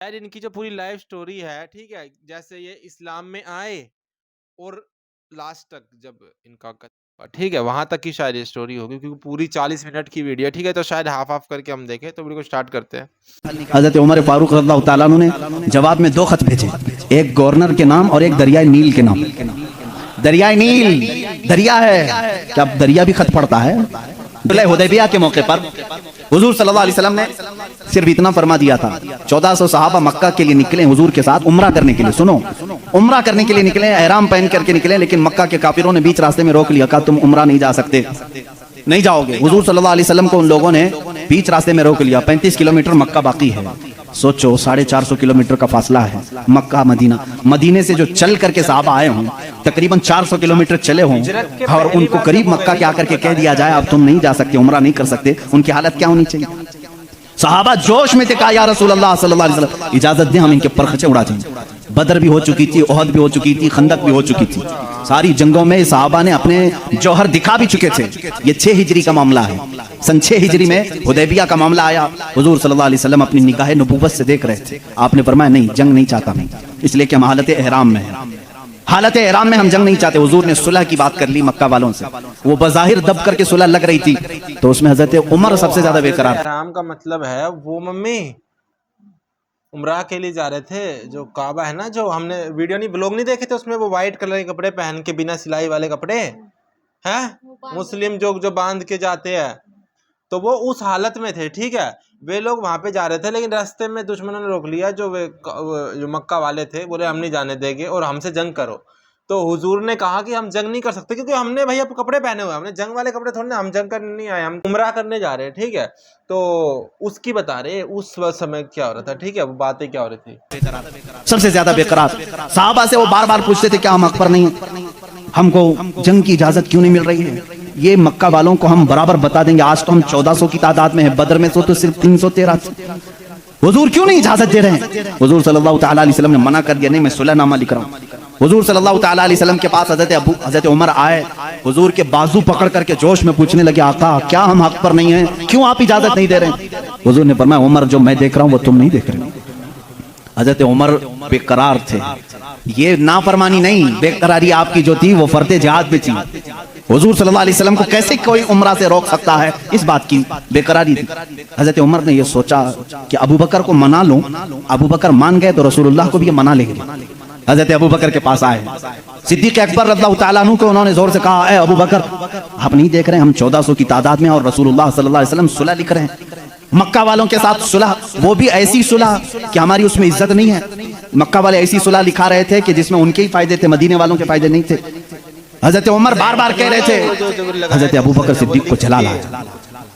यार इनकी जो पूरी लाइफ स्टोरी है, ठीक है, जैसे ये इस्लाम में आए और लास्ट तक जब इनका ठीक है वहां तक की शायद ये स्टोरी होगी, क्योंकि पूरी 40 मिनट की वीडियो है, ठीक है, तो शायद हाफ हाफ करके हम देखें। तो वीडियो को स्टार्ट करते हैं। हजरत उमर फारूक रज़ियल्लाहु ताला अन्हु ने जवाब में 2 खत भेजे, एक गवर्नर के नाम और एक दरियाए नील के नाम। दरियाए नील दरिया है, क्या दरिया भी खत पड़ता है? हुदैबिया के मौके पर हुजूर सल्लल्लाहु अलैहि वसल्लम ने सिर्फ इतना फरमा दिया था, 1400 सहाबा मक्का के लिए निकले हुजूर के साथ उम्रा करने के लिए। सुनो, उम्रा करने के लिए निकले, एहराम पहन करके निकले, लेकिन मक्का के काफिरों ने बीच रास्ते में रोक लिया, कहा तुम उम्रा नहीं जा सकते, नहीं जाओगे। हुजूर सल्लल्लाहु अलैहि वसल्लम को उन लोगों ने बीच रास्ते में रोक लिया। 35 किलोमीटर मक्का बाकी है, सोचो 450 किलोमीटर का फासला है मक्का मदीना। मदीने से जो चल करके साहबा आए हों, तकरीबन 400 किलोमीटर चले हों, और उनको करीब मक्का के आकर के कह दिया जाए अब तुम नहीं जा सकते, उम्रा नहीं कर सकते, उनकी हालत क्या होनी चाहिए? सहाबा जोश में थे, कहा या रसूल अल्लाह सल्लल्लाहु अलैहि वसल्लम इजाजत दें, हम इनके परखचे उड़ा दें। बदर भी हो चुकी थी, ओहद भी हो चुकी थी, खंदक भी हो चुकी थी, सारी जंगों में सहाबा ने अपने जौहर दिखा भी चुके थे। ये 6 हिजरी का मामला है, सन 6 हिजरी में हुदैबिया का मामला आया। हुजूर सल्लल्लाहु अलैहि वसल्लम अपनी निगाह नबूवत से देख रहे थे। आपने फरमाया नहीं, जंग नहीं चाहता मैं, इसलिए कि हम हालत एहराम में हैं, हालत एहराम में हम जंग नहीं चाहते। हुजूर ने सुलह की बात कर ली मक्का वालों से, वो बज़ाहिर दब करके सुलह लग रही थी, तो उसमें हजरत उमर सबसे ज्यादा बेकरार। एहराम का मतलब है वो मम्मी उम्रा के लिए जा रहे थे, जो काबा है ना, जो हमने वीडियो नहीं ब्लॉग नहीं देखे थे, उसमें वो व्हाइट कलर के कपड़े पहन के बिना सिलाई वाले कपड़े हैं, मुस्लिम जो बांध के जाते हैं, तो वो उस हालत में थे, ठीक है। वे लोग वहां पे जा रहे थे, लेकिन रास्ते में दुश्मनों ने रोक लिया, जो मक्का वाले थे, बोले हम नहीं जाने देंगे और हमसे जंग करो। तो हुजूर ने कहा कि हम जंग नहीं कर सकते, क्योंकि हमने भैया कपड़े पहने हुए, हमने जंग वाले कपड़े थोड़े ना, हम जंग करने नहीं आए, हम उम्रा करने जा रहे हैं, ठीक है। तो उसकी बता रहे उस समय क्या हो रहा था, ठीक है, वो बातें क्या हो रही थी। सबसे ज्यादा बेकरार साहबा से वो बार बार पूछते थे क्या हम हक पर नहीं है, हमको जंग की इजाजत क्यों नहीं मिल रही है? ये मक्का वालों को हम बराबर बता देंगे, आज तो हम 1400 की तादाद में है, बदर में तो सिर्फ 313 थे, हुजूर क्यों नहीं इजाजत दे रहे हैं? हुजूर सल्लल्लाहु ताला अलैहि वसल्लम ने मना कर दिया, नहीं मैं सुलहनामा लिख रहा हूँ। हुजूर सल्लल्लाहु ताला अलैहि वसल्लम के पास हजरत उमर आए, हुजूर के बाजू पकड़ करके जोश में पूछने लगे, आका क्या हम हक पर नहीं हैं, क्यों आप इजाजत नहीं दे रहे हैं? हुजूर ने फरमाया उमर जो मैं देख रहा हूँ वो तुम नहीं देख रहे हो। हजरत उमर बेकरार थे, ये नाफरमानी नहीं, बेकरारी आपकी जो थी वो फर्दे जिहाद में थी। हुजूर सल्लल्लाहु अलैहि वसल्लम को कैसे कोई उम्रा से रोक सकता है, इस बात की बेकरारी थी। हजरत उमर ने ये सोचा कि अबू बकर को मना लूं, अबू बकर मान गए तो रसूलुल्लाह को भी ये मना लेंगे। हजरत अबू बकर के पास आए, सिद्दीक अकबर रज़ियल्लाहु ताला अन्हु को उन्होंने जोर से कहा, ए अबू बकर आप नहीं देख रहे हम 1400 की तादाद में और रसूलुल्लाह सल्लल्लाहु अलैहि वसल्लम सुलह लिख रहे हैं मक्का वालों के साथ सुलह, वो भी ऐसी सुलह कि हमारी उसमें इज्जत नहीं है। मक्का वाले ऐसी सुलह लिखा रहे थे कि जिसमें उनके ही फायदे थे, मदीने वालों के फायदे नहीं थे। हजरत उमर बार बार कह रहे थे, हजरत अबू बकर सिद्दीक को जला लाया,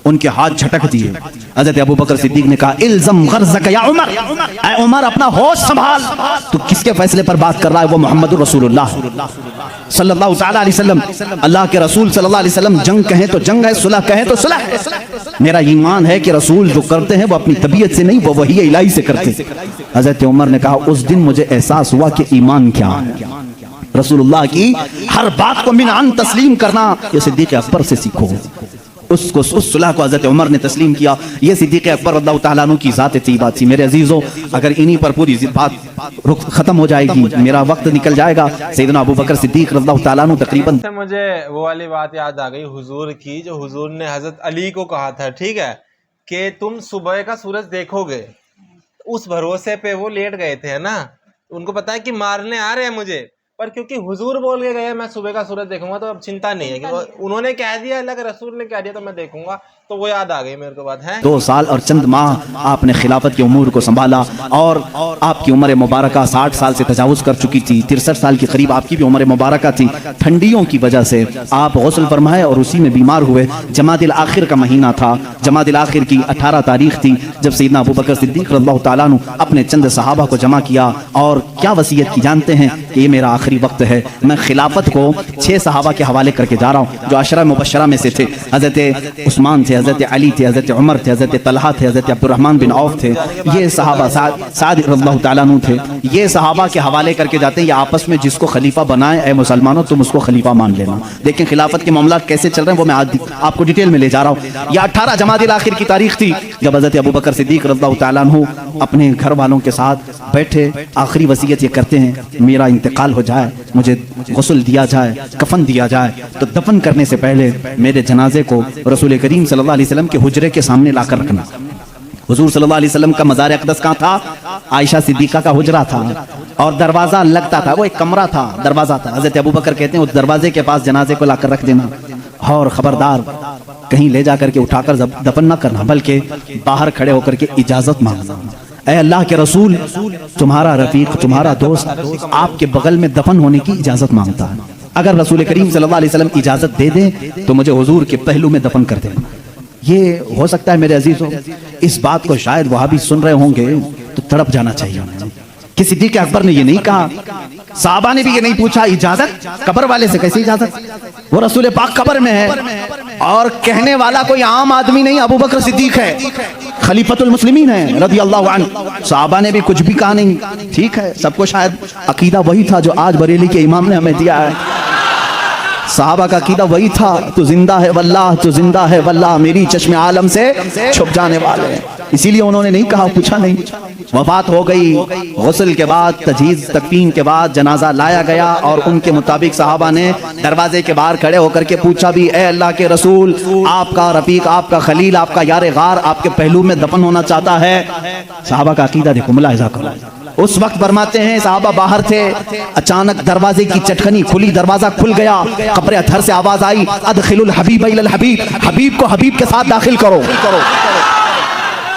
उनके हाथ झटक दिए। हजरत अबू बकर सिद्दीक ने कहा इल्ज़म ग़र्ज़क या उमर, ऐ उमर अपना होश संभाल, तू किसके फैसले पर बात कर रहा है? वो मोहम्मद रसूलुल्लाह सल्लल्लाहु ताला अलैहि वसल्लम, अल्लाह के रसूल सल्लल्लाहु अलैहि वसल्लम, जंग कहें तो जंग है, सुलह कहें तो सुलह है। मेरा ईमान है कि रसूल जो करते हैं वो अपनी तबीयत से नहीं, वो वही इलाही से करते। हजरत उमर ने कहा उस दिन मुझे एहसास हुआ कि ईमान क्या है, रसूलुल्लाह की हर बात को मिनान तस्लीम करना, ये सिद्दीक़ अकबर से सीखो। उसको उस सुलह को हजरत उमर ने तस्लीम किया। ये सिद्दीक़ अकबर रज़ियल्लाहु ताला अन्हु की ज़ात तय्यबा थी। मेरे अजीजों, अगर इन्हीं पर पूरी बात खत्म हो जाएगी, मेरा वक्त निकल जाएगा। सैयदना अबू बकर सिद्दीक़ रज़ियल्लाहु ताला अन्हु तकरीबन, मुझे वो वाली बात याद आ गई हुजूर की, जो हुजूर ने हजरत अली को कहा था, ठीक है, कि तुम सुबह का सूरज देखोगे, उस भरोसे पे वो लेट गए थे, है ना, उनको पता है कि मारने आ रहे हैं मुझे, पर क्योंकि हुजूर बोल के गए मैं सुबह का सूरज देखूंगा, तो अब चिंता नहीं है कि उन्होंने कह दिया, अल्लाह के रसूल ने कह दिया तो मैं देखूंगा, तो वो याद आ गई मेरे को बात है। 2 साल और चंद माह आपने खिलाफत की उमूर को संभाला, और आपकी उम्र मुबारका 60 साल से तजावुज कर चुकी थी, 63 साल के करीब आपकी भी उम्र मुबारका थी। ठंडियों की वजह से आप गौसल फरमाए और उसी में बीमार हुए। जमादिल आखिर का महीना था, जमादिल आखिर की 18 तारीख थी, जब सैयदना अबू बकर सिद्दीक़ रज़ियल्लाहु ताला अन्हु अपने चंद सहाबा को जमा किया और क्या वसीयत की जानते हैं कि ये मेरा आखिरी वक्त है, मैं खिलाफत को 6 सहाबा के हवाले करके जा रहा हूँ जो अशरा मुबशरा में से थे। हजरत उस्मान थे, थे, हज़रत अली थे, हज़रत उमर थे, हज़रत तलहा थे, हज़रत अब्दुर्रहमान बिन औफ थे, ये सहाबा साद रज़ियल्लाहु ताला अन्हु थे। ये सहाबा के हवाले करके जाते हैं, ये आपस में जिसको खलीफा बनाए, ए मुसलमानों तुम उसको खलीफा मान लेना। देखें खिलाफत के मामला कैसे चल रहे हैं, वो मैं आज आपको डिटेल में ले जा रहा हूँ। यह 18 जमादिल आखिर की तारीख थी जब हज़रत अबू बकर सिद्दीक़ रज़ियल्लाहु ताला अन्हु अपने घर वालों के साथ बैठे, आखिरी वसीयत ये करते हैं, मेरा इंतकाल हो जाए, मुझे गुस्ल दिया जाए, कफन दिया जाए, तो दफन करने से पहले मेरे जनाजे को रसूल करीम सल्लल्लाहु अलैहि वसल्लम के हुजरे के सामने लाकर रखना। हुजूर सल्लल्लाहु अलैहि वसल्लम का मज़ार अक़दस कहाँ था? आयशा सिद्दीक़ा का हुजरा था और दरवाज़ा लगता था, वो एक कमरा था, दरवाज़ा था। हज़रत अबू बकर कहते हैं उस दरवाजे के पास जनाजे को लाकर रख देना और ख़बरदार कहीं ले जाकर के उठाकर दफन न करना, बल्कि बाहर खड़े होकर के इजाज़त मांगना। ऐ अल्लाह के रसूल, तुम्हारा रफीक, तुम्हारा दोस्त आपके बगल में दफन होने की इजाज़त मांगता है। अगर रसूल करीम सल्लल्लाहु अलैहि वसल्लम इजाज़त दे दें तो मुझे हुजूर के पहलू में दफन कर दें। ये हो सकता है मेरे अजीजों, इस बात को शायद वहाँ भी सुन रहे होंगे तो तड़प जाना चाहिए उन्हें कि सिद्दीक़ अकबर ने ये नहीं कहा, साहबा ने भी ये नहीं पूछा इजाज़त कब्र वाले से, कैसे इजाज़त? वो रसूल पाक कब्र में है और कहने वाला कोई आम आदमी नहीं, अबू बकर सिद्दीक़ है, खलीफतुल मुस्लिमीन है रज़ियल्लाहु अन्हु। साहबा ने भी कुछ भी कहा नहीं, ठीक है, सबको शायद अकीदा वही था जो आज बरेली के इमाम ने हमें दिया है। साहबा का अकीदा वही था, तू जिंदा है वल्लाह, तू जिंदा है वल्लाह, मेरी चश्मे आलम से छुप जाने वाले। इसीलिए उन्होंने नहीं कहा, पूछा नहीं। वफात हो गई, गुस्ल के बाद, तजहीज़ तकफीन के बाद जनाजा लाया गया और उनके मुताबिक साहबा ने दरवाजे के बाहर खड़े होकर के पूछा भी, ए अल्लाह के रसूल, आपका रफीक, आपका खलील, आपका यार गार आपके पहलू में दफन होना चाहता है। साहबा का अकीदा देखो, मुलाहिजा करो। उस वक्त फरमाते हैं साहबा बाहर थे, अचानक दरवाजे की चटखनी खुली, दरवाजा खुल गया, कब्र अथर से आवाज आई, अदखिलुल हबीब इलल हबीब, हबीब को हबीब के साथ दाखिल करो।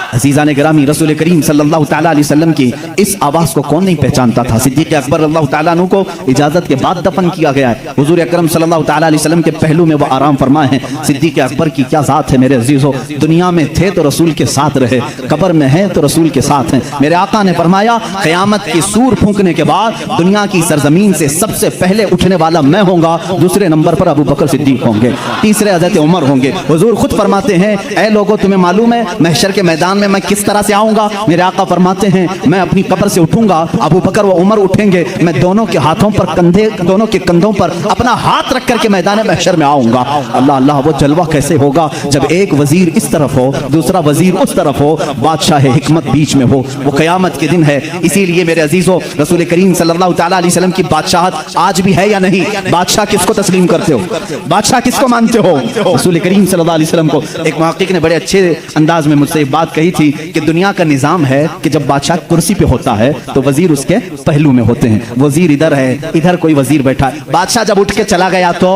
अज़ीज़ान गिरामी, रसूल करीम सल्लल्लाहु तआला अलैहि वसल्लम की इस आवाज़ को कौन नहीं पहचानता था? सिद्दीक़ अकबर रज़ियल्लाहु तआला अन्हु को इजाज़त के बाद दफन किया गया है। हुज़ूर अकरम सल्लल्लाहु तआला अलैहि वसल्लम के पहलू में वो आराम फरमाए हैं। सिद्दीक़ अकबर की क्या ज़ात है मेरे अज़ीज़ों, दुनिया में थे तो रसूल के साथ रहे, कब्र में हैं तो रसूल के साथ हैं। मेरे आका ने फरमाया, क़यामत की सूर फूंकने के बाद दुनिया की सरजमीन से सबसे पहले उठने वाला मैं होऊंगा, दूसरे नंबर पर अबू बकर सिद्दीक़ होंगे, तीसरे हज़रत उमर होंगे। हुज़ूर खुद फरमाते हैं, ऐ लोगों तुम्हें मालूम है महशर के मैदान में मैं किस तरह से आऊंगा? मेरे आका फरमाते हैं, मैं अपनी कब्र से उठूंगा, अबू बकर व उमर उठेंगे, मैं दोनों के हाथों पर कंधे, दोनों के कंधों पर अपना हाथ रख करके मैदान महशर में आऊंगा। अल्लाह अल्लाह, वो जलवा कैसे होगा जब एक वजीर इस तरफ हो, दूसरा वजीर उस तरफ हो, बादशाह हिकमत बीच में हो। वो क़यामत के दिन है। इसीलिए मेरे अजीजों, रसूल करीम सल्लल्लाहु तआला अलैहि वसल्लम की बादशाहत आज भी है या नहीं? बादशाह किसको तस्लीम करते हो? बादशाह किसको मानते हो? रसूल करीम सल्लल्लाहु अलैहि वसल्लम को। एक मुहक्किक ने बड़े अच्छे अंदाज में मुझसे एक बात कही थी कि दुनिया का निजाम है कि जब बादशाह कुर्सी पे होता है तो वजीर उसके पहलू में होते हैं। वजीर इधर है, इधर कोई वजीर बैठा है। बादशाह जब उठ के चला गया तो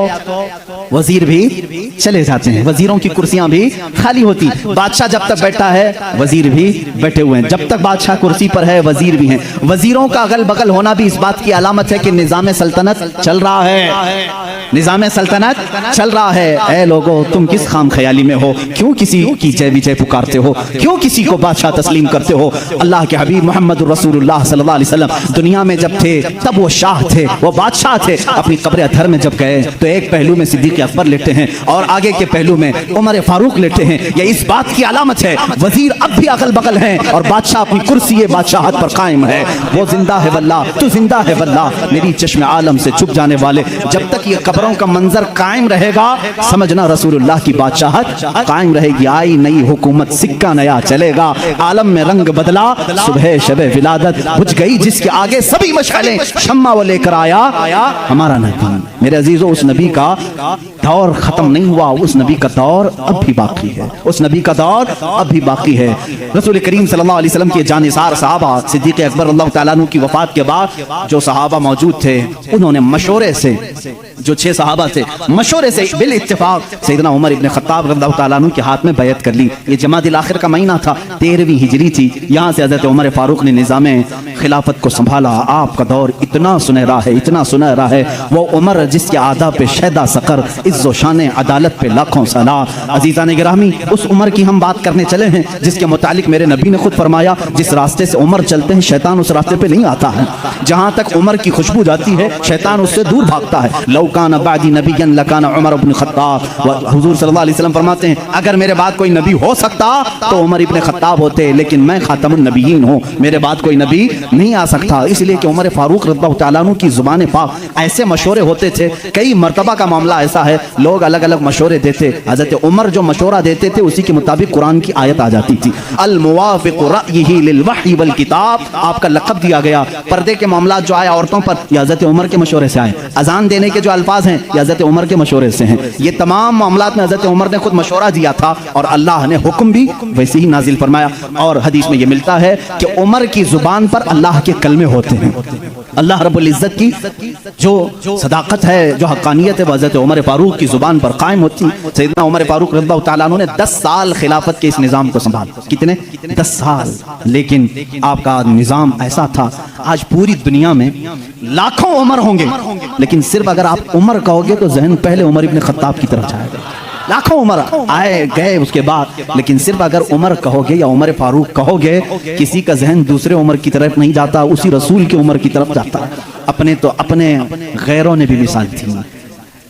वजीर भी चले जाते हैं, वजीरों की कुर्सियां भी खाली होती। बादशाह जब तक बैठा है वजीर भी बैठे हुए हैं। जब तक बादशाह कुर्सी पर है वजीर भी हैं। वजीरों का अगल बगल होना भी इस बात की अलामत है कि निजाम सल्तनत चल रहा है, निजाम सल्तनत चल रहा है। ऐ लोगों, तुम किस खाम ख्याली में हो? क्यों किसी की जय विजय पुकारते हो? क्यों किसी को बादशाह तस्लीम करते हो? अल्लाह के हबीब मोहम्मद रसूलुल्लाह सल्लल्लाहु अलैहि वसल्लम दुनिया में जब थे तब वो शाह थे, वो बादशाह थे। अपनी कब्र अथर में जब गए तो एक पहलू में सिद्दीक़ अकबर लेटे हैं और आगे के पहलू में उमर फारूक लेटे हैं। ये इस बात की अलामत है वजीर अब भी अगल बगल हैं और बादशाह अपनी कुर्सी बादशाहत पर कायम है। वो जिंदा है वल्लाह, तू जिंदा है वल्लाह, मेरी चश्मे आलम से छुप जाने वाले। जब तक ये कब्रों का मंजर कायम रहेगा समझना रसूलुल्लाह की बादशाहत कायम रहेगी। आई नई हुकूमत, सिक्का नया चलेगा, आलम में रंग बदला, सुबह शबे विलादत बुझ गई जिसके आगे सभी मशालें, शम्मा वो लेकर आया हमारा नबी। मेरे अजीजों, उस नबी का दौर खत्म नहीं हुआ, उस नबी का दौर अब भी बाकी है, उस नबी का दौर अब भी बाकी है। रसूल करीम सल्लल्लाहु अलैहि वसल्लम के जानिसार सहाबा सिद्दीक़ अकबर अल्लाह तआला अन्हु की वफात के बाद जो सहाबा मौजूद थे उन्होंने मशवरे से, जो 6 सहाबा थे, मशवरे से बिल इत्तेफाक सैयदना उमर इब्न खत्ताब रज़ियल्लाहु तआला अन्हु के हाथ में बैत कर ली। ये जमादिल आखिर का महीना था, 13वीं हिजरी थी। यहाँ से हज़रत उमर फारूक ने निज़ामे खिलाफत को संभाला। आपका दौर इतना सुनहरा है, इतना सुनहरा है। वो उमर जिसके आदा पे शहदा सकर, इज़्ज़ो शान अदालत पे लाखों सलाम। अज़ीज़ान गिरामी, उस उमर की हम बात करने चले हैं जिसके मुतालिक मेरे नबी ने खुद फरमाया, जिस रास्ते से उमर चलते हैं शैतान उस रास्ते पे नहीं आता है। जहाँ तक उमर की खुशबू जाती है शैतान उससे दूर भागता है। लौकान बादी नबिय्यन लकाना उमर इब्न खत्ताब। हुजूर सल्लल्लाहु अलैहि वसल्लम फरमाते हैं अगर मेरे बाद कोई नबी हो सकता तो उमर इब्न खत्ताब होते, लेकिन मैं खातमुन नबिय्यीन हूँ, मेरे बाद कोई नबी नहीं आ सकता। इसलिए कि उमर फारूक रज़ियल्लाहु तआला अन्हु की ज़ुबान पाक ऐसे मशवरे होते थे। कई मरतबा का मामला ऐसा है, लोग अलग अलग मशवरे देते, हज़रत उमर जो मशवरा देते थे उसी के मुताबिक कुरान की आयत आ जाती थी। अल मुवाफ़िक़ु रअयिही लिल वही वल किताब, आपका लक़ब दिया गया। पर्दे के मामला जो आए औरतों पर, ये हज़रत उमर के मशवरे से आए। अजान देने के जो अल्फाज हैं ये हज़रत उमर के मशवरे से हैं। ये तमाम मामलात में हज़रत उमर ने खुद मशवरा दिया था और अल्लाह ने हुक्म भी वैसे ही नाजिल फरमाया। और हदीस में ये मिलता है कि उमर की जुबान पर अल्लाह के कलमे होते हैं। अल्लाह रब्बुल इज़्ज़त की जो सदाकत है, जो हक़ानियत है, हज़रत उमर फारूक की जुबान पर कायम होती। सैयदना उमर फारूक रज़ियल्लाहु तआला अन्हु ने 10 साल खिलाफत के इस निज़ाम को संभाला। कितने? 10 साल। लेकिन आपका निज़ाम ऐसा था, आज पूरी दुनिया में लाखों उमर होंगे, लेकिन सिर्फ अगर आप उमर कहोगे तो जहन पहले उमर इब्न खत्ताब की तरफ जाएगा। लाखों उमर आए गए उसके बाद, लेकिन सिर्फ अगर उमर कहोगे या उमर फारूक कहोगे, किसी का जहन दूसरे उमर की तरफ नहीं जाता, उसी रसूल की उमर की तरफ जाता है। अपने तो अपने गैरों ने भी मिसाल थी,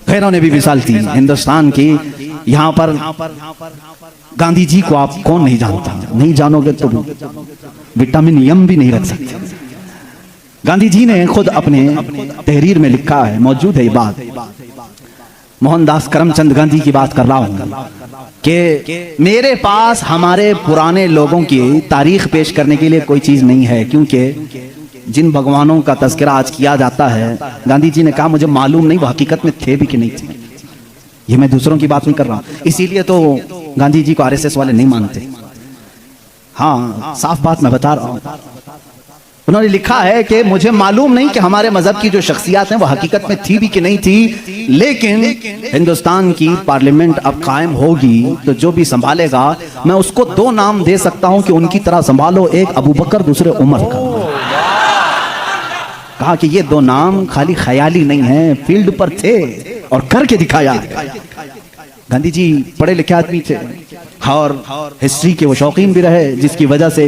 गैरों ने भी मिसाल थी हिंदुस्तान की। यहाँ पर गांधी जी को आप कौन नहीं जानता? नहीं जानोगे तो विटामिन यम भी नहीं रख सकते। गांधी जी ने खुद अपने तहरीर में लिखा है, मौजूद है ये बात, मोहनदास करमचंद गांधी की बात कर रहा हूं कि मेरे पास हमारे पुराने लोगों की तारीख पेश करने के लिए कोई चीज नहीं है, क्योंकि जिन भगवानों का तज़किरा आज किया जाता है, गांधी जी ने कहा मुझे मालूम नहीं वो हकीकत में थे भी कि नहीं थे। ये मैं दूसरों की बात नहीं कर रहा हूं, इसीलिए तो गांधी जी को आरएसएस वाले नहीं मानते। हाँ, साफ बात मैं बता रहा हूं। उन्होंने लिखा है कि मुझे मालूम नहीं कि हमारे मजहब की जो शख्सियत हैं वो हकीकत में थी भी कि नहीं थी, लेकिन हिंदुस्तान की पार्लियामेंट अब कायम होगी तो जो भी संभालेगा मैं उसको 2 नाम दे सकता हूं कि उनकी तरह संभालो, एक अबू बकर दूसरे उमर का। कहा कि ये 2 नाम खाली ख्याली नहीं है, फील्ड पर थे और करके दिखाया है। गांधी जी पढ़े लिखे आदमी थे और हिस्ट्री के वो शौकीन भी रहे, जिसकी वजह से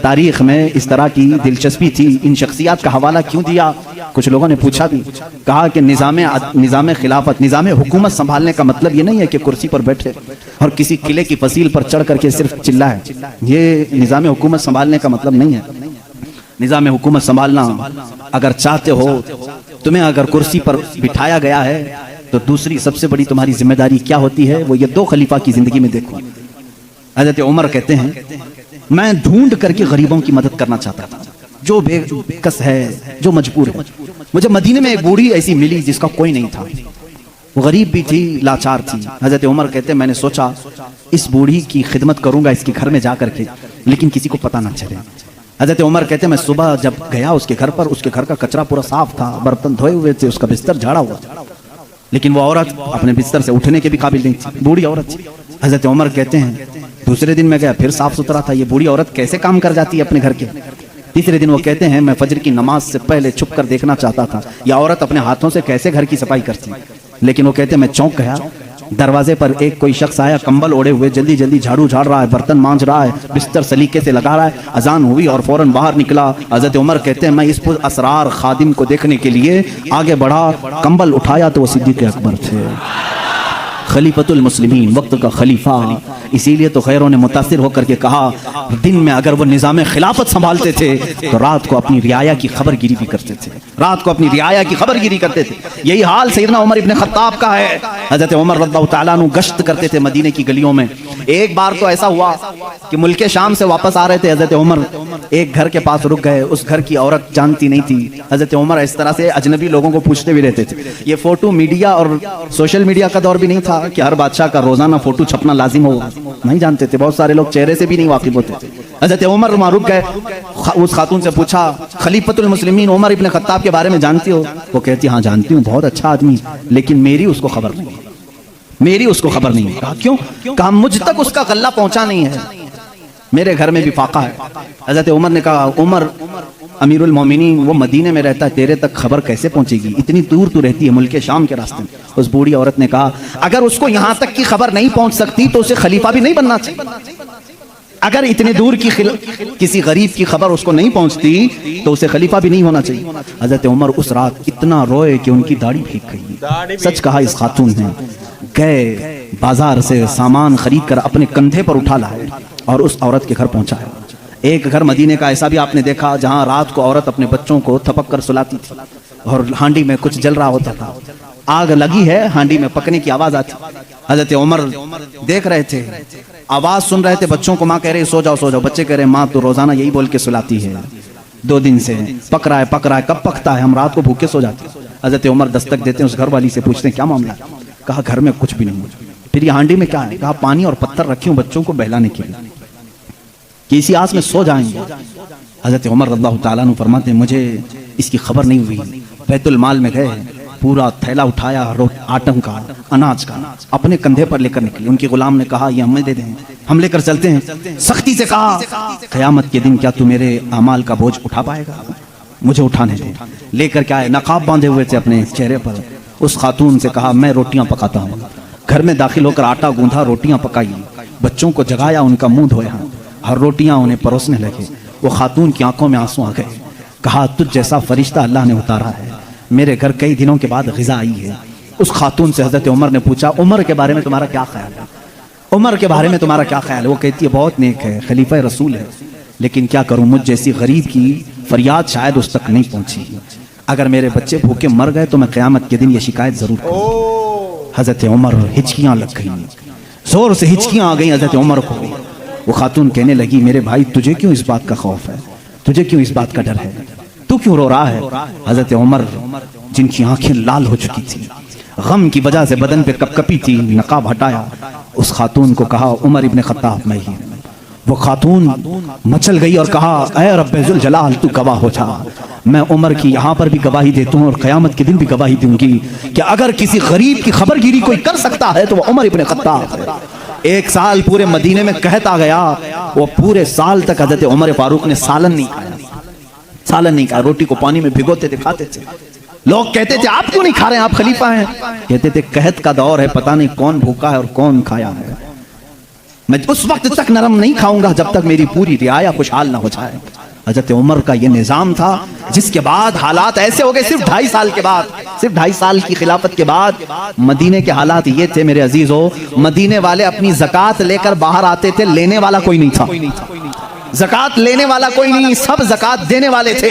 तारीख में इस तरह की दिलचस्पी थी। इन शख्सियात का हवाला क्यों दिया? कुछ लोगों ने पूछा भी, कहा कि निज़ाम खिलाफत, निज़ाम हुकूमत संभालने का मतलब ये नहीं है कि कुर्सी पर बैठे और किसी किले की फसील पर चढ़ करके सिर्फ चिल्लाए। ये निज़ाम हुकूमत संभालने का मतलब नहीं है। निज़ाम हुकूमत संभालना अगर चाहते हो, तुम्हें अगर कुर्सी पर बिठाया गया है तो दूसरी सबसे बड़ी तुम्हारी जिम्मेदारी क्या होती है, वो ये 2 खलीफा की जिंदगी में देखो। हज़रत उमर कहते हैं मैं ढूंढ करके गरीबों की मदद करना चाहता था, जो बेकस है, जो मजबूर है। मुझे मदीने में एक बूढ़ी ऐसी मिली जिसका कोई नहीं था, वो गरीब भी थी, लाचार थी। हज़रत उमर कहते हैं मैंने सोचा इस बूढ़ी की खिदमत करूंगा इसके घर में जा करके, लेकिन किसी को पता ना चले। हज़रत उमर कहते हैं मैं सुबह जब गया उसके घर पर, उसके घर का कचरा पूरा साफ था, बर्तन धोए हुए थे, उसका बिस्तर झाड़ा हुआ, लेकिन वो औरत अपने बिस्तर से उठने के भी काबिल नहीं थी, बूढ़ी औरत थी। हज़रत उमर कहते हैं दूसरे दिन मैं गया, फिर साफ सुथरा था, ये बूढ़ी औरत कैसे काम कर जाती है अपने घर के। तीसरे दिन वो कहते हैं मैं फजर की नमाज से पहले छुप कर देखना चाहता था ये औरत अपने हाथों से कैसे घर की सफाई करती, लेकिन वो कहते हैं मैं चौंक गया। दरवाजे पर एक कोई शख्स आया, कंबल ओढ़े हुए, जल्दी जल्दी झाड़ू झाड़ रहा है, बर्तन मांज रहा है, बिस्तर सलीके से लगा रहा है। अजान हुई और फौरन बाहर निकला। हज़रत उमर कहते हैं मैं इस पुर असरार खादिम को देखने के लिए आगे बढ़ा, कंबल उठाया तो वो सिद्दीक़ अकबर थे, खलीफतुल मुस्लिमीन, वक्त का खलीफा। इसीलिए तो खैरों ने मुतासिर होकर के कहा दिन में अगर वो निज़ाम खिलाफत संभालते थे तो रात को अपनी रियाया की खबरगिरी भी करते थे, रात को अपनी रियाया की खबरगिरी करते थे। यही हाल सैयदना उमर इब्न खत्ताब का है। हज़रत उमर रज़ियल्लाहु तआला अन्हु गश्त करते थे मदीने की गलियों में। एक बार तो ऐसा हुआ कि मुल्के शाम से वापस आ रहे थे, हज़रत उमर एक घर के पास रुक गए। उस घर की औरत जानती नहीं थी। हज़रत उमर इस तरह से अजनबी लोगों को पूछते भी रहते थे। ये फोटो मीडिया और सोशल मीडिया का दौर भी नहीं था कि हर बादशाह का रोजाना फोटो छपना लाजिम हो, नहीं जानते थे। बहुत सारे लोग चेहरे से भी नहीं वाकिफ होते थे। हज़रत उमर वहाँ रुक गए, उस खातून से पूछा खलीफतुल मुस्लिमीन उमर इब्न खत्ताब के बारे में जानती हो? वो कहती हाँ जानती हूँ, बहुत अच्छा आदमी, लेकिन मेरी उसको खबर नहीं, मेरी उसको खबर नहीं। कहा क्यों? कहा मुझ तक उसका गल्ला पहुंचा नहीं है, मेरे घर में भी फाका है। हज़रत उमर ने कहा उमर अमीरुल मोमिनीन वो मदीने में रहता है, तेरे तक खबर कैसे पहुंचेगी, इतनी दूर तू रहती है मुल्के शाम के रास्ते में। उस बूढ़ी औरत ने कहा अगर उसको यहाँ तक की खबर नहीं पहुंच सकती तो उसे खलीफा भी नहीं बनना चाहिए। अगर इतने दूर की किसी गरीब की खबर उसको नहीं पहुंचती तो उसे खलीफा भी नहीं होना चाहिए। हजरत उमर उस रात इतना रोए कि उनकी दाढ़ी भीग गई। सच कहा इस खातून ने, गए बाजार से सामान खरीद कर अपने कंधे पर उठा लाए और उस औरत के घर पहुंचाया। एक घर मदीने का ऐसा भी आपने देखा जहां रात को औरत अपने बच्चों को थपक कर सुलाती थी और हांडी में कुछ जल रहा होता था, आग लगी है, हांडी में पकने की आवाज आती। हजरत उमर देख रहे थे, आवाज सुन रहे थे, बच्चों को माँ कह रही सो जाओ सो जाओ, बच्चे कह रहे माँ तो रोजाना यही बोल के सुलाती है, 2 दिन से पक रहा है, कब पकता है, हम रात को भूखे सो जाते। हजरत उमर दस्तक देते हैं, उस घर वाली से पूछते हैं क्या मामला है। कहा घर में कुछ भी नहीं। फिर ये हांडी में क्या है। कहा पानी और पत्थर रखे हूँ बच्चों को बहलाने के लिए कि इसी आस में सो जाएंगे। हजरत उमर रज़ियल्लाहु ताला अन्हु फरमाते हैं मुझे इसकी खबर नहीं हुई। बैतुल माल में गए, पूरा थैला उठाया आटम का, अनाज का, अपने कंधे पर लेकर निकले। उनके गुलाम ने कहा ये हमें दे दें, हम लेकर चलते हैं। सख्ती से कहा क़यामत के दिन क्या तू मेरे अमाल का बोझ उठा पाएगा, मुझे उठाने दे। लेकर क्या है, नकाब बांधे हुए थे अपने चेहरे पर। उस खातून से कहा मैं रोटियां पकाता हूँ। घर में दाखिल होकर आटा गूंधा, रोटियां पकाई, बच्चों को जगाया, उनका मुंह धोया, हर रोटियां उन्हें परोसने लगे। वो खातून की आंखों में आंसू आ गए। कहा तुझ जैसा फरिश्ता अल्लाह ने उतारा है, मेरे घर कई दिनों के बाद ग़िज़ा आई है। उस खातून से हजरत उमर ने पूछा उमर के बारे में तुम्हारा क्या ख्याल है, उमर के बारे में तुम्हारा क्या ख्याल है। वो कहती है बहुत नेक है, खलीफा रसूल है, लेकिन क्या करूं मुझ जैसी गरीब की फरियाद शायद उस तक नहीं पहुंची। अगर मेरे बच्चे भूखे मर गए तो मैं क़यामत के दिन ये शिकायत जरूर करूंगा। हजरत उमर हिचकियां लग गई, जोर से हिचकियां आ गई हजरत उमर को। वो खातून कहने लगी मेरे भाई तुझे क्यों इस बात का खौफ है, तुझे क्यों इस बात का डर है, तू क्यों रो रहा है। हजरत उमर जिनकी आंखें लाल हो चुकी थी, गम की वजह से बदन पे कपकपी थी, नकाब हटाया। उस खातून को कहा उमर इब्ने खत्ताब मैं ही। वो खातून मचल गई और कहा ऐ रब्बे जुल जलाल तू गवाह हो जा, मैं उमर की यहाँ पर भी गवाही देता हूँ और क़यामत के दिन भी गवाही दूंगी कि अगर किसी गरीब की खबरगिरी कोई कर सकता है तो वो उमर इब्ने खत्ताब है। 1 साल पूरे मदीने में कहता गया, वो पूरे साल तक हजरत उमर फारूक ने सालन नहीं खाया, रोटी को पानी में भिगोते थे, खाते थे। लोग कहते थे आप क्यों नहीं खा रहे हैं, आप खलीफा हैं। कहते थे कहत का दौर है, पता नहीं कौन भूखा है और कौन खाया है, मैं उस वक्त तक नरम नहीं खाऊंगा जब तक मेरी पूरी रियाया खुशहाल ना हो जाए। हजरत उमर का ये निजाम था, जिसके बाद हालात ऐसे हो गए। सिर्फ 2.5 साल के बाद, सिर्फ 2.5 साल की खिलाफत के बाद मदीने के हालात ये थे मेरे अजीजों, मदीने वाले अपनी ज़कात लेकर बाहर आते थे, लेने वाला कोई नहीं था। ज़कात लेने वाला कोई नहीं, सब ज़कात देने वाले थे।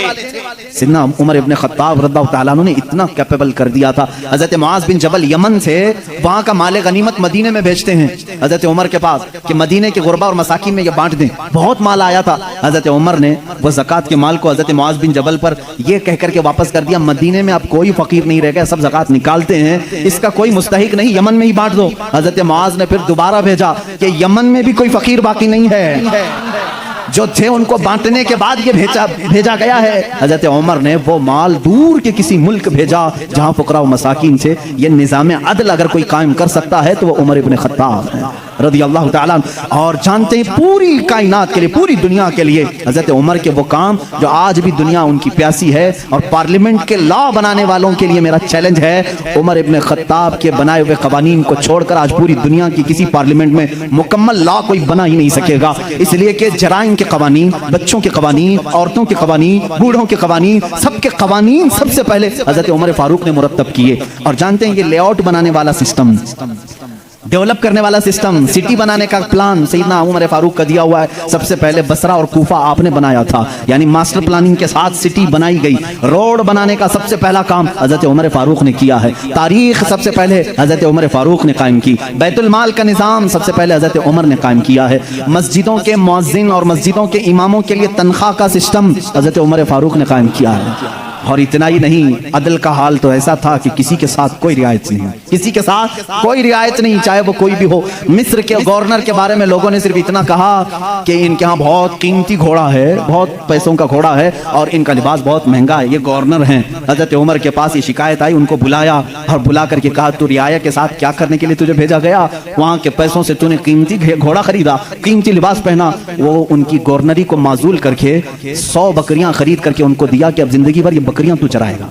सिद्दीक़ उमर इब्ने खत्ताब रज़ियल्लाहु ताला अन्हु ने इतना कैपेबल कर दिया था। हज़रत मुआज़ बिन जबल यमन से वहाँ का माले गनीमत मदीने में भेजते हैं हज़रत उमर के पास कि मदीने के गुरबा और मसाकिन में ये बांट दें। बहुत माल आया था, हज़रत उमर ने वो ज़कात के माल को हज़रत मुआज़ बिन जबल पर ये कह करके वापस कर दिया, मदीने में अब कोई फ़कीर नहीं रह गया, सब ज़कात निकालते हैं, इसका कोई मुस्तहिक नहीं, यमन में ही बांट दो। हज़रत मुआज़ ने फिर दोबारा भेजा कि यमन में भी कोई फ़कीर बाकी नहीं है, जो थे उनको बांटने के बाद ये भेजा गया है। हजरत उमर ने वो माल दूर के किसी मुल्क भेजा जहां फुकरा व मसाकिन से ये निज़ाम अदल अगर कोई कायम कर सकता है तो वो उमर इब्ने खत्ताब है रज़ियल्लाहु ताला। और जानते हैं पूरी कायनात के लिए, पूरी दुनिया के लिए हजरत उमर के वो काम जो आज भी दुनिया उनकी प्यासी है। और पार्लियामेंट के लॉ बनाने वालों के लिए मेरा चैलेंज है, उमर इब्ने खत्ताब के बनाए हुए कवानीन को छोड़कर आज पूरी दुनिया की किसी पार्लियामेंट में मुकम्मल लॉ कोई बना ही नहीं सकेगा। इसलिए कि जराइम के कवानीन, बच्चों के कवानीन, औरतों के कवानीन, बूढ़ों के कवानीन, सबके कवानीन सबसे पहले हजरत उमर फारूक ने मुरत्तब किए। और जानते हैं ये लेआउट बनाने वाला सिस्टम, डेवलप करने वाला सिस्टम, सिटी बनाने का प्लान सैयदना उमर फारूक का दिया हुआ है। सबसे पहले बसरा और कूफा आपने बनाया था, यानी मास्टर प्लानिंग के साथ सिटी बनाई गई। रोड बनाने का सबसे पहला काम हजरत उमर फारूक ने किया है। तारीख सबसे पहले हजरत उमर फारूक ने कायम की। बैतुल माल का निज़ाम सबसे पहले हजरत उमर ने कायम किया है। मस्जिदों के मुअज्जिन और मस्जिदों के इमामों के लिए तनख्वाह का सिस्टम हजरत उमर फारूक ने कायम किया है। और इतना ही नहीं, अदल का हाल तो ऐसा था कि किसी के साथ कोई रियायत नहीं, किसी के साथ कोई रियायत नहीं, चाहे वो कोई भी हो। मिस्र के गवर्नर के बारे में लोगों ने सिर्फ इतना कहा कि इनके यहाँ बहुत कीमती घोड़ा है, बहुत पैसों का घोड़ा है और इनका लिबास बहुत महंगा है, ये गवर्नर हैं। हजरत उमर के पास ये शिकायत आई, उनको बुलाया और बुला करके कहा तू रियाया के साथ क्या करने के लिए तुझे भेजा गया, वहाँ के पैसों से तूने कीमती घोड़ा खरीदा, कीमती लिबास पहना। वो उनकी गवर्नरी को माजूल करके 100 बकरियां खरीद करके उनको दिया कि अब जिंदगी भर ये बकरियां तू चराएगा।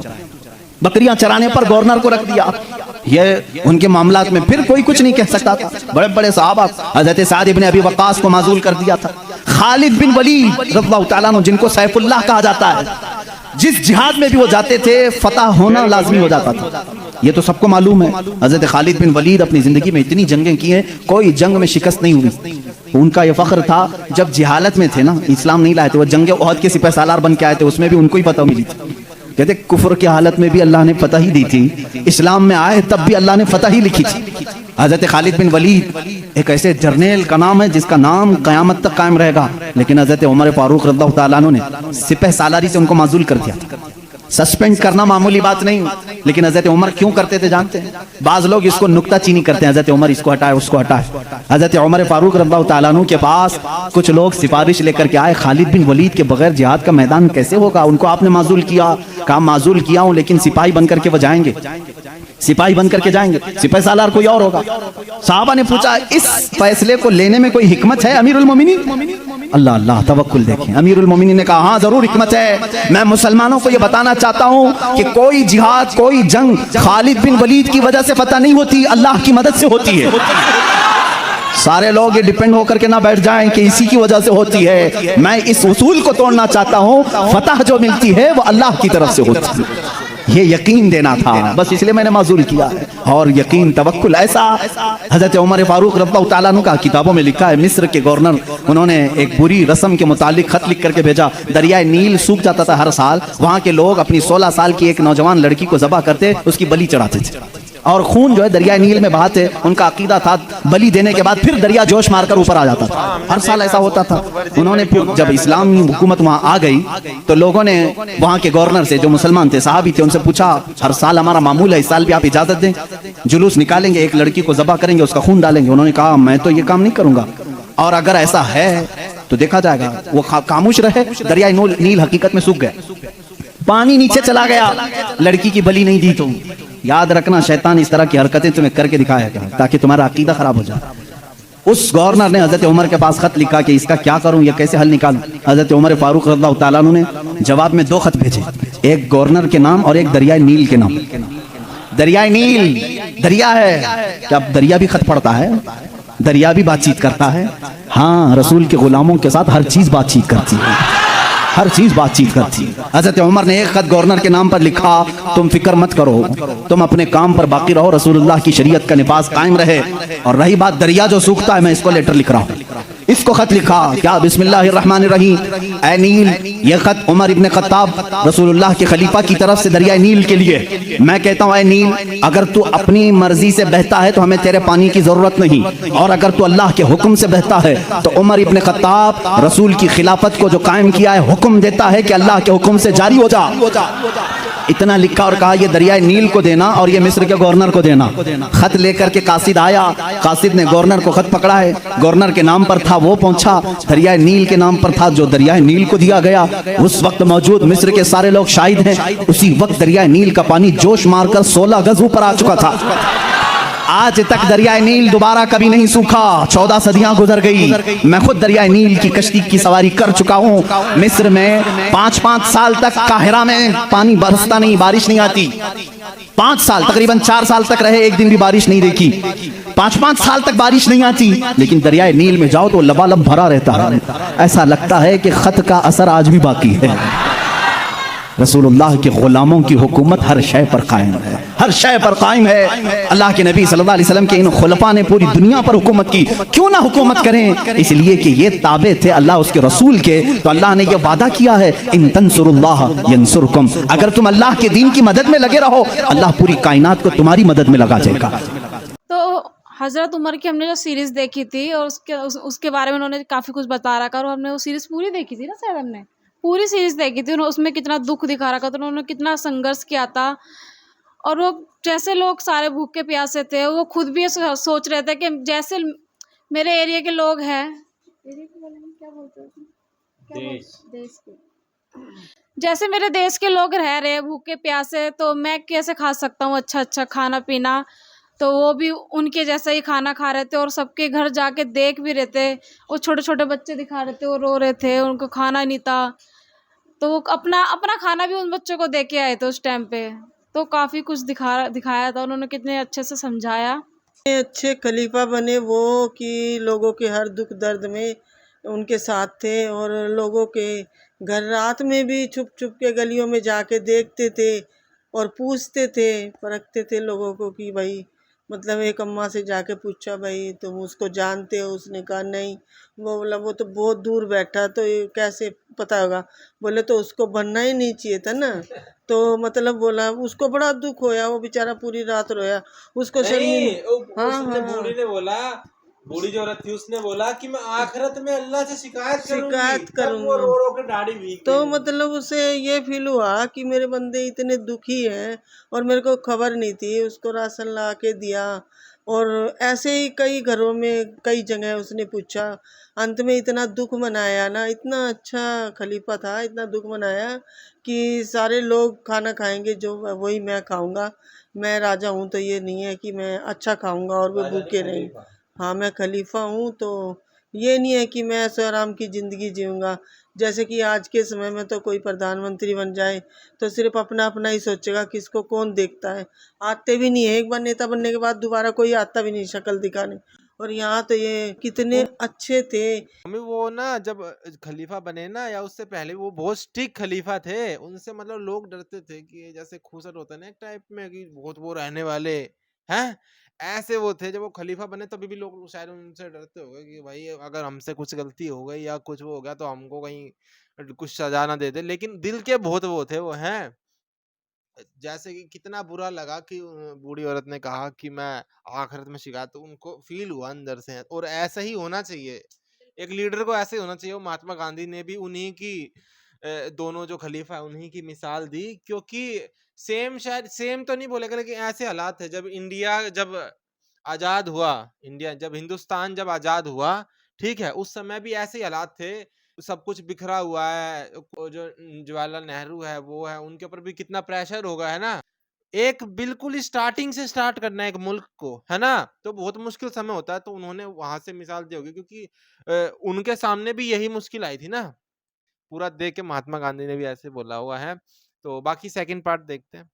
बकरियां चराने पर गवर्नर को रख दिया। ये उनके मामलात में फिर कोई कुछ नहीं कह सकता था। बड़े बड़े सहाबा, हजरत साद इब्ने अबी वक्कास को माजूल कर दिया था। खालिद बिन वलीद रज़ियल्लाहु ताला अन्हु, जिनको सैफुल्लाह कहा जाता है, जिस जिहाद में भी वो जाते थे फतह होना लाजमी हो जाता था। ये तो सबको मालूम है। हजरत खालिद बिन वलीद अपनी जिंदगी में इतनी जंगें की हैं, कोई जंग में शिकस्त नहीं हुई। उनका ये फख्र था, जब जिहालत में थे ना, इस्लाम नहीं लाए थे, वो जंग ओहद के सिपह सालार बन के आए थे, उसमें भी उनको ही फतह मिली थी। कहते कुफर की हालत में भी अल्लाह ने फतह ही दी थी, इस्लाम में आए तब भी अल्लाह ने फतह ही लिखी थी। हजरत खालिद बिन वलीद एक ऐसे जर्नेल का नाम है जिसका नाम कयामत तक कायम रहेगा, लेकिन हजरत उमर फारूक रज़ियल्लाहु ताला अन्हु ने सिपह सालारी से उनको माजूल कर दिया। सस्पेंड करना मामूली बात नहीं, लेकिन हजरत उमर क्यों करते थे जानते हैं? बाज लोग इसको नुक्ताचीनी करते हैं, हजरत उमर इसको हटाए उसको हटाए। हजरत उमर फारूक रज़ियल्लाहु ताला अन्हु के पास कुछ लोग सिफारिश लेकर के आए, खालिद बिन वलीद के बगैर जिहाद का मैदान कैसे होगा? उनको आपने माजूल किया। कहा माजूल किया हूं, लेकिन सिपाही बन करके वो जाएंगे, सिपाही बन करके जाएंगे, सिपाही सालार कोई और होगा। साहबा ने पूछा इस फैसले को लेने में कोई हिकमत है अमीरुल मोमिनीन? अल्लाह अल्लाह तवक्कुल देखें। अमीरुल मोमिनीन ने कहा हाँ जरूर हिकमत है। मैं मुसलमानों को यह बताना चाहता हूं कि कोई जिहाद, कोई जंग खालिद बिन वलीद की वजह से फतह नहीं होती, अल्लाह की मदद से होती है। सारे लोग ये डिपेंड होकर के ना बैठ जाएं कि इसी की वजह से होती है। मैं इस उसूल को तोड़ना चाहता हूं, फतह जो मिलती है वो अल्लाह की तरफ से होती है। ये यकीन देना था, बस इसलिए मैंने माजूल किया है। और यकीन तवक्कुल ऐसा हजरत उमर फारूक रज़ियल्लाहु ताला अन्हु का किताबों में लिखा है, मिस्र के गवर्नर उन्होंने एक बुरी रस्म के मुतालिक खत लिख करके भेजा। दरियाए नील सूख जाता था हर साल, वहां के लोग अपनी 16 साल की एक नौजवान लड़की को ज़बह करते, उसकी बलि चढ़ाते थे और खून जो है दरिया नील में बहाते। उनका अकीदा था बलि देने के बाद फिर दरिया जोश मारकर ऊपर आ जाता था, हर साल ऐसा होता था। उन्होंने जब इस्लामी हुकूमत वहां आ गई तो लोगों ने वहां के गवर्नर से, जो मुसलमान थे सहाबी थे, उनसे पूछा हर साल हमारा मामूल है, इस साल भी आप इजाजत दें, जुलूस निकालेंगे, एक लड़की को ज़बह करेंगे, उसका खून डालेंगे। उन्होंने कहा मैं तो ये काम नहीं करूंगा, और अगर ऐसा है तो देखा जाएगा। वो खामोश रहे। दरिया नील हकीकत में सूख गया, पानी नीचे चला गया, लड़की की बलि नहीं दी। तो याद रखना शैतान इस तरह की हरकतें तुम्हें करके दिखाएगा ताकि तुम्हारा अकीदा खराब हो जाए। उस गवर्नर ने हजरत उमर के पास खत लिखा कि इसका क्या करूं, ये कैसे हल निकालूं। हजरत उमर फारूक रज़ियल्लाहु ताला अन्हु ने जवाब में 2 खत भेजे, एक गवर्नर के नाम और एक दरिया नील के नाम। दरिया नील दरिया है, क्या दरिया भी खत पढ़ता है? दरिया भी बातचीत करता है। हाँ, रसूल के गुलामों के साथ हर चीज बातचीत करती है, हर चीज बातचीत करती है। हजरत उमर ने एक खत गवर्नर के नाम पर लिखा, तुम फिक्र मत करो, तुम अपने काम पर बाकी रहो, रसूलुल्लाह की शरीयत का निफाज कायम रहे। और रही बात दरिया जो सूखता है, मैं इसको लेटर लिख रहा हूँ। इसको खत लिखा क्या, बिस्मिल्लाहिर्रहमानिर्रहीम, ऐ नील, यह खत उमर इब्ने खत्ताब रसूलुल्लाह के खलीफा की तरफ से दरिया नील के लिए। मैं कहता हूँ ऐ नील, अगर तू अपनी मर्जी से बहता है तो हमें तेरे पानी की जरूरत नहीं, और अगर तू अल्लाह के हुक्म से बहता है तो उमर इब्ने खत्ताब रसूल की खिलाफत को जो कायम किया है, हुक्म देता है कि अल्लाह के हुक्म से जारी हो जा। इतना लिखा और कहा ये दरिया नील को देना और ये मिस्र के गवर्नर को देना। खत लेकर के कासिद आया, कासिद ने गवर्नर को खत पकड़ा है, गवर्नर के नाम पर था, वो पहुंचा, दरिया नील के नाम पर था, जो दरिया नील को दिया गया। उस वक्त मौजूद मिस्र के सारे लोग शाहिद हैं, उसी वक्त दरिया नील का पानी जोश मारकर 16 गज ऊपर आ चुका था। आज तक दरिया नील दोबारा कभी नहीं सूखा, 14 सदियां गुजर गई। मैं खुद दरिया नील की कश्ती की सवारी कर चुका हूं। मिस्र में 5-5 साल तक काहिरा में पानी बरसता नहीं, बारिश नहीं आती। 5 साल, तकरीबन 4 साल तक रहे, एक दिन भी बारिश नहीं देखी। 5-5 साल तक बारिश नहीं आती, लेकिन दरिया नील में जाओ तो लबालब भरा रहता है। ऐसा लगता है कि खत का असर आज भी बाकी है। रसूलुल्लाह के गुलामों की हुकूमत हर शय पर कायम है, हर शय पर कायम है। अल्लाह के नबी सल्लल्लाहु अलैहि वसल्लम के इन खुलफा ने पूरी दुनिया पर हुकूमत की, क्यों ना हुकूमत करें? इसलिए कि ये ताबे थे अल्लाह उसके रसूल के। तो अल्लाह ने ये वादा किया है, इन तंसुरुल्लाह यंसुरकुम, अगर तुम अल्लाह के दीन की मदद में लगे रहो, अल्लाह पूरी कायनात को तुम्हारी मदद में लगा जाएगा। तो हजरत उमर की हमने जो सीरीज देखी थी और उसके बारे में उन्होंने काफ़ी कुछ बता रखा, और हमने वो सीरीज पूरी देखी थी ना, शायद हमने पूरी सीरीज देखी थी। उसमें कितना दुख दिखा रखा था, उन्होंने कितना संघर्ष किया था। और वो जैसे लोग सारे भूखे प्यासे थे, वो खुद भी सोच रहे थे कि जैसे मेरे एरिया के लोग हैं, एरिया के बारे में क्या बोलते हैं, देश के, जैसे मेरे देश के लोग रह रहे हैं भूखे प्यासे, तो मैं कैसे खा सकता हूँ अच्छा अच्छा खाना पीना। तो वो भी उनके जैसा ही खाना खा रहे थे, और सबके घर जाके देख भी रहे थे। वो छोटे छोटे बच्चे दिखा रहे थे, वो रो रहे थे, उनको खाना नहीं था। तो वो अपना अपना खाना भी उन बच्चों को दे के आए थे उस टाइम पे। तो काफ़ी कुछ दिखाया था उन्होंने, कितने अच्छे से समझाया। अच्छे खलीफा बने वो कि लोगों के हर दुख दर्द में उनके साथ थे और लोगों के घर रात में भी छुप छुप के गलियों में जाके देखते थे और पूछते थे, परखते थे लोगों को कि भाई, मतलब एक अम्मा से जाके पूछा, भाई तुम उसको जानते हो? उसने कहा नहीं। वो बोला वो तो बहुत दूर बैठा, तो ये कैसे पता होगा? बोले तो उसको बनना ही नहीं चाहिए था ना। तो मतलब बोला उसको बड़ा दुख होया, वो बेचारा पूरी रात रोया। उसको नहीं, हाँ उसने हाँ, बूढ़ी ने बोला, बूढ़ी जो औरत थी उसने बोला कि मैं आखिरत में अल्लाह से शिकायत करूंगी। शिकायत तब वो करूंगी। रो रो के दाढ़ी भीग तो गई। मतलब उसे ये फील हुआ कि मेरे बंदे इतने दुखी हैं और मेरे को खबर नहीं थी। उसको राशन ला के दिया और ऐसे ही कई घरों में कई जगह उसने पूछा। अंत में इतना दुख मनाया ना, इतना अच्छा खलीफा था, इतना दुख मनाया कि सारे लोग खाना खाएंगे जो वही मैं खाऊंगा। मैं राजा हूँ तो ये नहीं है कि मैं अच्छा खाऊंगा और वो राजा नहीं, भूखे रहेंगे। खलीफा। हाँ, मैं खलीफा हूँ, तो ये नहीं है कि मैं ऐशो आराम की ज़िंदगी जीऊँगा। जैसे कि आज के समय में तो कोई प्रधानमंत्री बन जाए तो सिर्फ अपना अपना ही सोचेगा, किसको कौन देखता है। आते भी नहीं है, एक बार नेता बनने के बाद दोबारा कोई आता भी नहीं शक्ल दिखाने। और यहाँ तो ये कितने अच्छे थे। मम्मी वो ना जब खलीफा बने ना या उससे पहले वो बहुत स्ट्रिक्ट खलीफा थे। उनसे मतलब लोग डरते थे कि जैसे खुसर होता है ना एक टाइप में कि बहुत वो रहने वाले हैं, ऐसे वो थे। जब वो खलीफा बने तभी भी लोग शायद उनसे डरते हो गए कि भाई अगर हमसे कुछ गलती हो गई या कुछ वो हो गया तो हमको कहीं कुछ सजा ना दे दे। लेकिन दिल के बहुत वो थे वो हैं। जैसे कि कितना बुरा लगा कि बूढ़ी औरत ने कहा कि मैं आखिरत में शिकायत, तो उनको फील हुआ अंदर से। और ऐसा ही होना चाहिए, एक लीडर को ऐसे ही होना चाहिए। वो महात्मा गांधी ने भी उन्हीं की दोनों जो खलीफा है उन्हीं की मिसाल दी। क्योंकि सेम, शायद सेम तो नहीं बोलेगा लेकिन ऐसे हालात थे जब इंडिया जब आजाद हुआ। इंडिया जब हिंदुस्तान जब आजाद हुआ, ठीक है, उस समय भी ऐसे ही हालात थे। सब कुछ बिखरा हुआ है। वो जो जवाहरलाल नेहरू है वो है, उनके ऊपर भी कितना प्रेशर होगा, है ना। एक बिल्कुल स्टार्टिंग से स्टार्ट करना है एक मुल्क को, है ना, तो बहुत मुश्किल समय होता है। तो उन्होंने वहां से मिसाल दी होगी क्योंकि उनके सामने भी यही मुश्किल आई थी ना। पूरा देख के महात्मा गांधी ने भी ऐसे बोला हुआ है। तो बाकी सेकंड पार्ट देखते हैं।